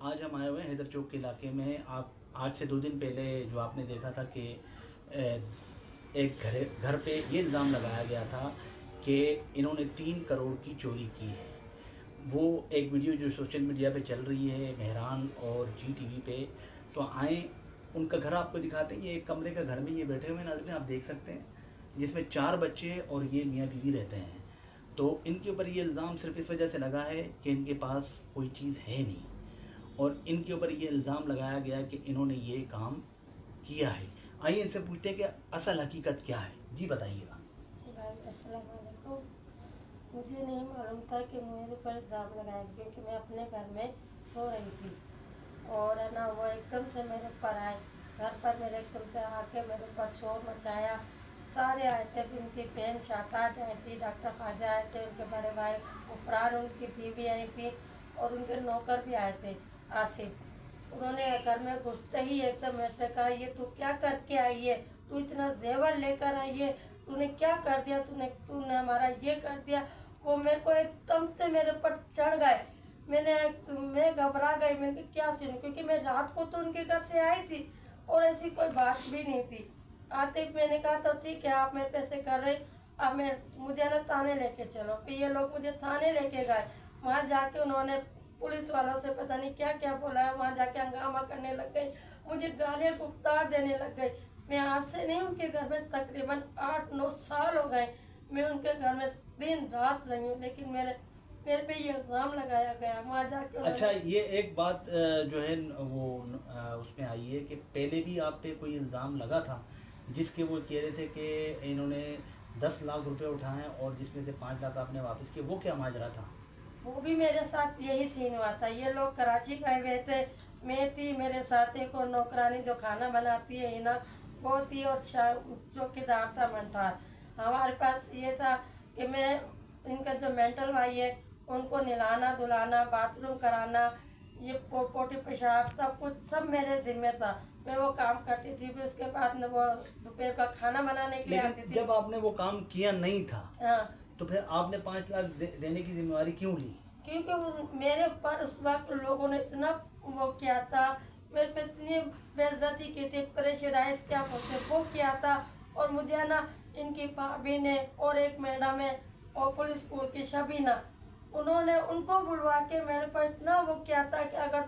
आज हम आए हुए हैं हैदर चौक के इलाके में। आप आज से 2 दिन पहले जो आपने देखा था कि एक घर पे ये इल्ज़ाम लगाया गया था कि इन्होंने 3 करोड़ की चोरी की है। वो एक वीडियो जो सोशल मीडिया पे चल रही है मेहरान और जी टीवी पे, तो आए उनका घर आपको दिखाते हैं। ये एक कमरे का घर में ये बैठे हुए हैं, नाज़रीन आप देख सकते हैं, जिसमें 4 बच्चे और ये मियाँ बीवी रहते हैं। तो इनके ऊपर ये इल्ज़ाम सिर्फ इस वजह से लगा है कि इनके पास कोई चीज़ है नहीं, और इनके ऊपर ये इल्ज़ाम लगाया गया कि इन्होंने ये काम किया है। आइए इनसे पूछते हैं कि असल हकीकत क्या है। जी बताइएगा। अस्सलाम वालेकुम। मुझे नहीं मालूम था कि मेरे पर इल्ज़ाम लगाया, क्योंकि मैं अपने घर में सो रही थी और है ना वो एकदम से मेरे ऊपर आए। घर पर मेरे एकदम से आके मेरे ऊपर शोर मचाया। सारे आए थे, उनकी बहन शाताज आई थी, डॉक्टर ख्वाजा आए थे, उनके बड़े भाई उफरान, उनकी बीवी आई थी और उनके नौकर भी आए थे आसिफ। उन्होंने घर में घुसते ही एकदम मेरे से कहा, ये तू क्या करके आई है, तू इतना जेवर लेकर आई है, तूने क्या कर दिया, तूने हमारा ये कर दिया। वो मेरे को एकदम से मेरे ऊपर चढ़ गए। मैं घबरा गई। मैंने क्या सुनी, क्योंकि मैं रात को तो उनके घर से आई थी और ऐसी कोई बात भी नहीं थी। आते मैंने कहा तो ठीक है, आप मेरे पैसे कर रहे, अब मुझे ना थाने लेके चलो। फिर ये लोग मुझे थाने लेके गए। वहाँ जाके उन्होंने पुलिस वालों से पता नहीं क्या क्या बोला है। वहाँ जाके हंगामा करने लग गई, मुझे गालियाँ गुफ्तार देने लग गई। मैं आज से नहीं, उनके घर में तकरीबन 8-9 साल हो गए मैं उनके घर में दिन रात रही हूँ, लेकिन मेरे पे ये इल्ज़ाम लगाया गया। वहाँ जाके अच्छा, ये एक बात जो है वो उसमें आई है कि पहले भी आप पे कोई इल्ज़ाम लगा था, जिसके वो कह रहे थे कि इन्होंने 10 लाख रुपए उठाए और जिसमें से 5 लाख आपने वापस किए। वो क्या माजरा था? वो भी मेरे साथ यही सीन हुआ था। ये लोग कराची गए हुए थे, मैं थी, मेरे साथ एक और नौकरानी जो खाना बनाती है ना वो थी, और चौकीदार था मंठार। हमारे पास ये था कि मैं इनका जो मेंटल भाई है उनको नहलाना धुलाना, बाथरूम कराना, ये पोटी पेशाब सब कुछ सब मेरे जिम्मे था। मैं वो काम करती थी। फिर उसके बाद में वो दोपहर का खाना बनाने के लिए आती थी। जब आपने वो काम किया नहीं था, हाँ, तो फिर आपने 5 लाख देने की जिम्मेवारी क्यों ली? क्योंकि मेरे ऊपर उस वक्त लोगों ने इतना वो किया था, मेरे पे इतनी बेइज्जती की थी, प्रेशराइज क्या बोलते वो किया था। और मुझे ना इनकी भाभी ने और एक मैडम है और पुलिस स्कूल की शबीना, उन्होंने उनको बुलवा के मेरे पर इतना वो किया था कि अगर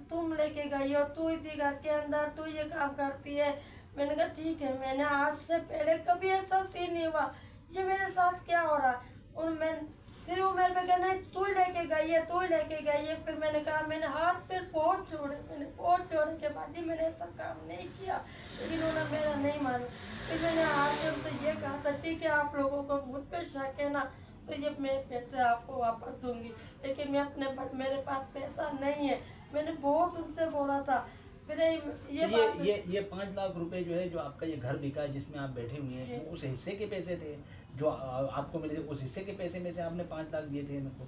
तुम लेके गई हो, तू इसी घर के अंदर तू ये काम करती है। मैंने कहा ठीक है, मैंने आज से पहले कभी ऐसा सीन नहीं हुआ, ये मेरे साथ क्या हो रहा है। और फिर वो मेरे पे कहा नहीं तू ही लेके गई है, तू ही लेके गई है। फिर मैंने कहा, मैंने हाथ पे पोंछ छोड़े, मैंने पोंछ छोड़ने के बाद ही मैंने ऐसा काम नहीं किया, लेकिन उन्होंने मेरा नहीं माना। फिर मैंने आगे उनसे ये कहा था ठीक है, आप लोगों को मुझ पर शक है ना, तो ये मैं पैसे आपको वापस दूंगी, लेकिन मेरे पास पैसा नहीं है। मैंने बहुत उनसे बोला था। फिर ये 5 लाख रुपए जो है, जो आपका ये घर बिका है जिसमें आप बैठे हुए हैं, उस हिस्से के पैसे थे जो आपको मिले थे, उस हिस्से के पैसे में से आपने 5 लाख दिए थे इनको?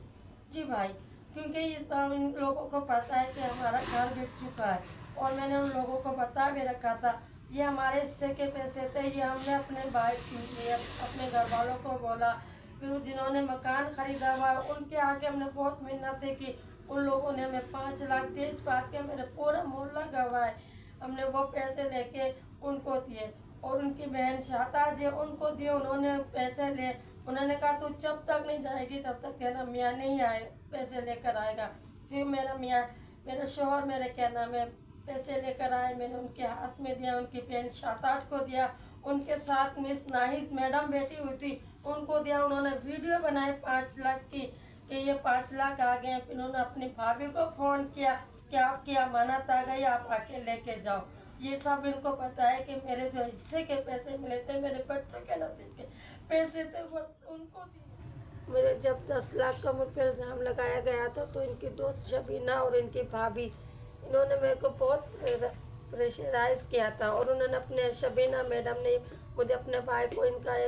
जी भाई, क्योंकि इन लोगों को पता है कि हमारा घर बिक चुका है और मैंने उन लोगों को बता भी रखा था। ये हमारे हिस्से के पैसे थे, ये हमने अपने भाई अपने घर वालों को बोला। फिर जिन्होंने मकान खरीदा हुआ उनके आगे हमने बहुत मेहनतें की, उन लोगों ने हमें 5 लाख दिए। इस बात के मेरा पूरा मोहल्ला गवाह है। हमने वो पैसे लेके उनको दिए और उनकी बहन शाताज है उनको दिए। उन्होंने पैसे ले, उन्होंने कहा तू जब तक नहीं जाएगी तब तक तेरा मियाँ नहीं आए पैसे लेकर आएगा। फिर मेरा शौहर मेरे क्या नाम है पैसे लेकर आए, मैंने उनके हाथ में दिया, उनकी बहन शाताज को दिया, उनके साथ मिस नाहिद मैडम बैठी हुई थी उनको दिया। उन्होंने वीडियो बनाई 5 लाख की कि ये 5 लाख आ गए। फिर उन्होंने अपनी भाभी को फ़ोन किया कि आपकी अमानत आ गई, आप आके लेके जाओ। ये सब इनको पता है कि मेरे जो हिस्से के पैसे मिले थे, मेरे बच्चों के नसीब के पैसे थे, वो उनको दिए। मेरे जब 10 लाख का मुझ पर इल्ज़ाम लगाया गया था, तो इनकी दोस्त शबीना और इनकी भाभी, इन्होंने मेरे को बहुत प्रेशराइज किया था। और उन्होंने अपने शबीना मैडम ने मुझे अपने भाई को, इनका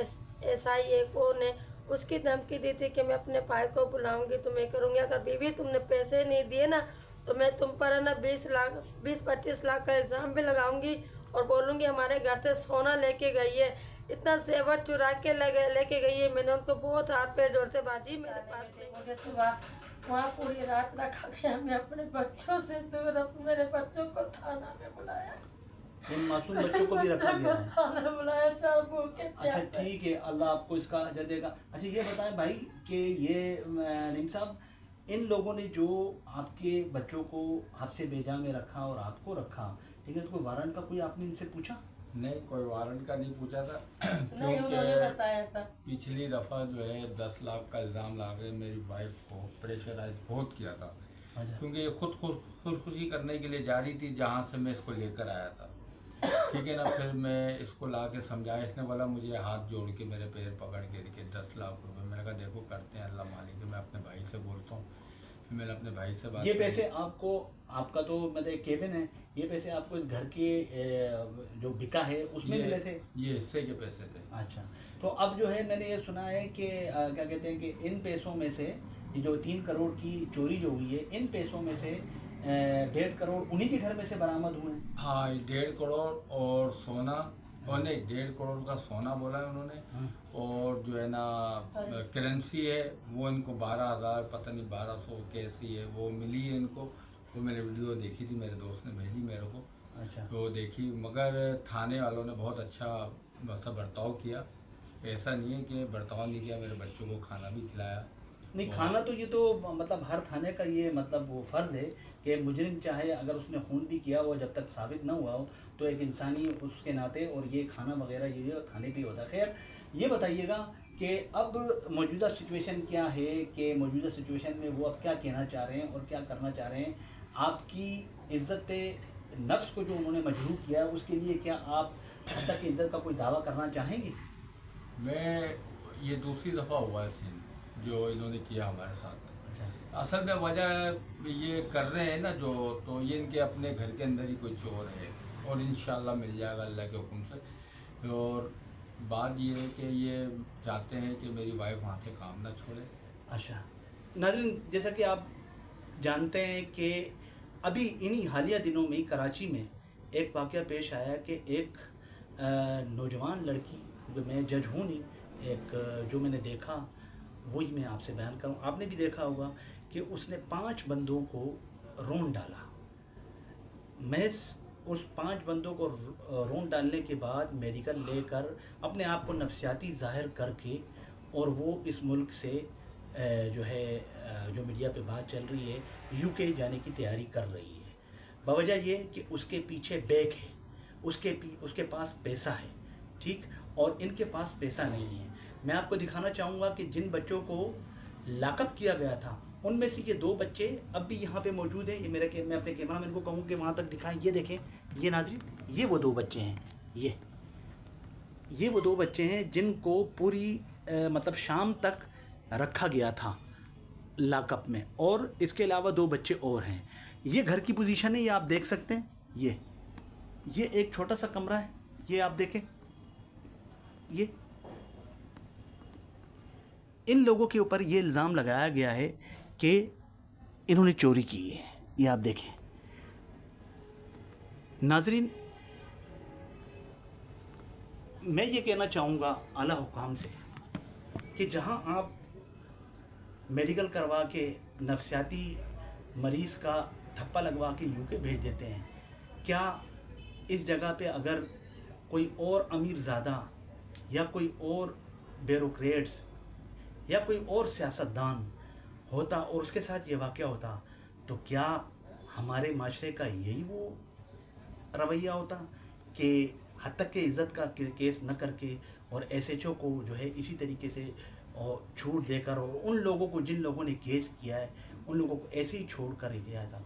SI एक वो ने उसकी धमकी दी थी कि मैं अपने भाई को बुलाऊंगी, तुम्हें करूँगी, अगर बीवी तुमने पैसे नहीं दिए ना तो मैं तुम पर है ना 20-25 लाख का इल्ज़ाम भी लगाऊंगी और बोलूँगी हमारे घर से सोना लेके गई है, इतना जेवर चुरा के लेके गई है। मैंने उनको बहुत हाथ पैर जोड़ते बाजी मेरे पास मुझे सुबह वहाँ पूरी रात रखा गया। मैं अपने बच्चों से दूर, मेरे बच्चों को थाना में बुलाया, इन मासूम बच्चों को भी रखा गया है। थाना बुलाया, चार भूखे अच्छा प्यासे। ठीक है, अल्लाह आपको इसका अजर देगा। अच्छा ये बताएं भाई कि ये नईम साहब, इन लोगों ने जो आपके बच्चों को हद से बेजा में रखा और आपको रखा, ठीक है, तो कोई वारंट का कोई आपने इनसे पूछा? नहीं, कोई वारंट का नहीं पूछा था। नहीं, उन्होंने बताया था। पिछली दफ़ा जो है 10 लाख का इल्ज़ाम ला के मेरी वाइफ को प्रेशराइज बहुत किया था, अच्छा। क्योंकि ये खुदकुशी करने के लिए जा रही थी जहाँ से मैं इसको लेकर आया था, ठीक है ना। फिर मैं इसको ला के समझाया, इसने बोला मुझे हाथ जोड़ के मेरे पैर पकड़ के देखिए 10 लाख रुपए। मैंने कहा देखो करते हैं, अल्लाह मालिक है, मैं अपने भाई से बोलता हूँ। फिर मैंने अपने भाई से बात ये की। पैसे आपको, आपका तो मतलब एक केबिन है, ये पैसे आपको इस घर के जो बिका है उसमें मिले थे? ये हिस्से के पैसे थे। अच्छा, तो अब जो है मैंने ये सुना है कि क्या कहते हैं कि इन पैसों में से ये जो 3 करोड़ की चोरी जो हुई है, इन पैसों में से 1.5 करोड़ उन्हीं के घर में से बरामद हुए हैं। हाँ, 1.5 करोड़ और सोना, और नहीं 1.5 करोड़ का सोना बोला है उन्होंने, और जो है ना करेंसी है वो इनको 12,000 पता नहीं 1200 कैसी है वो मिली है इनको। वो मैंने वीडियो देखी थी, मेरे दोस्त ने भेजी मेरे को। अच्छा, तो देखी, मगर थाने वालों ने बहुत अच्छा मतलब बर्ताव किया। ऐसा नहीं है कि बर्ताव नहीं किया, मेरे बच्चों को खाना भी खिलाया। नहीं खाना तो ये तो मतलब हर थाने का ये मतलब वो फ़र्ज़ है कि मुजरिम चाहे अगर उसने खून भी किया हो, जब तक साबित ना हुआ हो तो एक इंसानी उसके नाते, और ये खाना वगैरह ये थाने पे होता है। खैर ये बताइएगा कि अब मौजूदा सिचुएशन क्या है, कि मौजूदा सिचुएशन में वो अब क्या कहना चाह रहे हैं और क्या करना चाह रहे हैं? आपकी इज़्ज़त नफ्स को जो उन्होंने मजरूह किया है उसके लिए क्या आप हद तक इज़्ज़त का कोई दावा करना चाहेंगे? मैं ये दूसरी दफ़ा हुआ है सीन जो इन्होंने किया हमारे साथ। अच्छा, असल में वजह ये कर रहे हैं ना जो, तो ये इनके अपने घर के अंदर ही कोई चोर है, और इंशाल्लाह मिल जाएगा अल्लाह के हुक्म से। और बात ये है कि ये चाहते हैं कि मेरी वाइफ वहाँ से काम ना छोड़े। अच्छा नाज़रीन, जैसा कि आप जानते हैं कि अभी इन्हीं हालिया दिनों में कराची में एक वाक़या पेश आया कि एक नौजवान लड़की, क्योंकि मैं जज हूँ नहीं, एक जो मैंने देखा वही मैं आपसे बयान करूँ। आपने भी देखा होगा कि उसने 5 बंदों को रोंद डाला। महज उस 5 बंदों को रोंद डालने के बाद मेडिकल लेकर अपने आप को नफसियाती ज़ाहिर करके, और वो इस मुल्क से जो है जो मीडिया पे बात चल रही है यूके जाने की तैयारी कर रही है। बवजह ये कि उसके पीछे बैग है, उसके पास पैसा है, ठीक, और इनके पास पैसा नहीं है। मैं आपको दिखाना चाहूँगा कि जिन बच्चों को लाकअप किया गया था उनमें से ये 2 बच्चे अब भी यहाँ पे मौजूद हैं। ये मैं अपने कैमरामैन को कहूँ कि वहाँ तक दिखाएं। ये देखें, ये नाज़रीन, ये वो 2 बच्चे हैं, ये वो 2 बच्चे हैं जिनको पूरी मतलब शाम तक रखा गया था लाकअप में, और इसके अलावा 2 बच्चे और हैं। ये घर की पोजीशन है, ये आप देख सकते हैं। ये एक छोटा सा कमरा है, ये आप देखें। ये इन लोगों के ऊपर ये इल्ज़ाम लगाया गया है कि इन्होंने चोरी की है। ये आप देखें नाज़रीन, मैं ये कहना चाहूँगा आला हुकाम से कि जहाँ आप मेडिकल करवा के नफसियाती मरीज़ का ठप्पा लगवा के यूके भेज देते हैं, क्या इस जगह पे अगर कोई और अमीर ज़ादा या कोई और ब्यूरोक्रेट्स या कोई और सियासतदान होता और उसके साथ ये वाक़या होता, तो क्या हमारे माशरे का यही वो रवैया होता कि हद तक के इज़्ज़त का केस न करके और एसएचओ को जो है इसी तरीके से और छूट देकर, और उन लोगों को जिन लोगों ने केस किया है उन लोगों को ऐसे ही छोड़ कर गया था?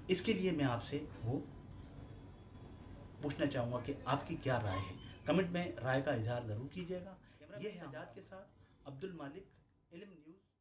इसके लिए मैं आपसे वो पूछना चाहूँगा कि आपकी क्या राय है। कमेंट में राय का इजहार ज़रूर कीजिएगा। ये है सजाद के साथ अब्दुल मालिक, इल्म न्यूज़।